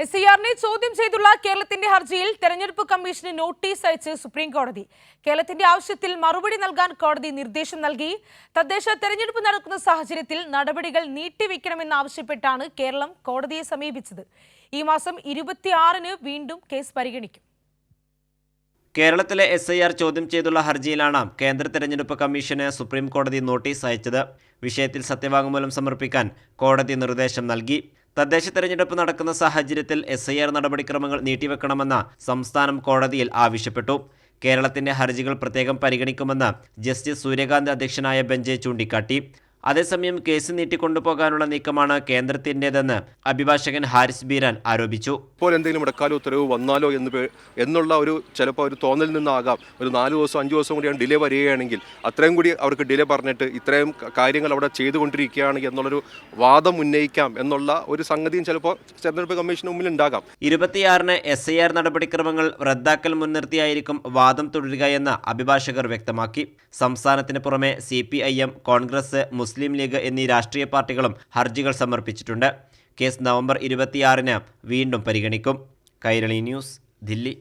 SIR-നെ ചോദ്യം ചെയ്തുള്ള കേരളത്തിന്റെ ഹർജിയിൽ തെരഞ്ഞെടുപ്പ് കമ്മീഷന് നോട്ടീസ് അയച്ച് സുപ്രീം കോടതി. കേരളത്തിന്റെ ആവശ്യത്തിൽ മറുപടി നൽകാൻ കോടതി നിർദ്ദേശം നൽകി. തദ്ദേശ തെരഞ്ഞെടുപ്പ് നടക്കുന്ന സാഹചര്യത്തിൽ നടപടികൾ നീട്ടിവെക്കണമെന്നാവശ്യപ്പെട്ടാണ് കേരളം കോടതിയെ സമീപിച്ചത്. ഈ മാസം 26-ന് വീണ്ടും കേസ് പരിഗണിക്കും. കേരളത്തിലെ SIR ചോദ്യം ചെയ്തുള്ള ഹർജിയിലാണ് കേന്ദ്ര തെരഞ്ഞെടുപ്പ് കമ്മീഷന് സുപ്രീം കോടതി നോട്ടീസ് അയച്ചത്. വിഷയത്തിൽ സത്യവാങ്മൂലം സമർപ്പിക്കാൻ കോടതി നിർദ്ദേശം നൽകി. തദ്ദേശ തെരഞ്ഞെടുപ്പ് നടക്കുന്ന സാഹചര്യത്തിൽ SIR നടപടിക്രമങ്ങൾ നീട്ടിവെക്കണമെന്ന് സംസ്ഥാനം കോടതിയിൽ ആവശ്യപ്പെട്ടു. കേരളത്തിന്റെ ഹർജികൾ പ്രത്യേകം പരിഗണിക്കുമെന്ന് ജസ്റ്റിസ് സൂര്യകാന്ത് അധ്യക്ഷനായ ബെഞ്ച് ചൂണ്ടിക്കാട്ടി. അതേസമയം കേസ് നീട്ടിക്കൊണ്ടുപോകാനുള്ള നീക്കമാണ് കേന്ദ്രത്തിൻ്റെതെന്ന് അഭിഭാഷകൻ ഹാരിസ് ബീരാൻ ആരോപിച്ചു. ഇപ്പോൾ എന്തെങ്കിലും ഇടക്കാല ഉത്തരവ് വന്നാലോ എന്നുള്ള ചിലപ്പോൾ ഒരു തോന്നലിൽ നിന്നാകാം ഒരു 4 ദിവസം 5 ദിവസം കൂടിയാണ് ഡിലേ വരികയാണെങ്കിൽ അത്രയും കൂടി അവർക്ക് ഡിലേ പറഞ്ഞിട്ട് ഇത്രയും കാര്യങ്ങൾ അവിടെ ചെയ്തുകൊണ്ടിരിക്കുകയാണ് എന്നുള്ളൊരു വാദം ഉന്നയിക്കാം എന്നുള്ള ഒരു സംഗതിയും ചിലപ്പോൾ തെരഞ്ഞെടുപ്പ് കമ്മീഷന് മുമ്പിൽ ഉണ്ടാകാം. 26-ന് SIR നടപടിക്രമങ്ങൾ റദ്ദാക്കൽ മുൻനിർത്തിയായിരിക്കും വാദം തുടരുകയെന്ന് അഭിഭാഷകർ വ്യക്തമാക്കി. സംസ്ഥാനത്തിന് പുറമെ CPIM, കോൺഗ്രസ്, മുസ്ലിം ലീഗ് എന്നീ രാഷ്ട്രീയ പാർട്ടികളും ഹർജികൾ സമർപ്പിച്ചിട്ടുണ്ട്. കേസ് നവംബർ 26-ന് വീണ്ടും പരിഗണിക്കും. കൈരളി ന്യൂസ്, ദില്ലി.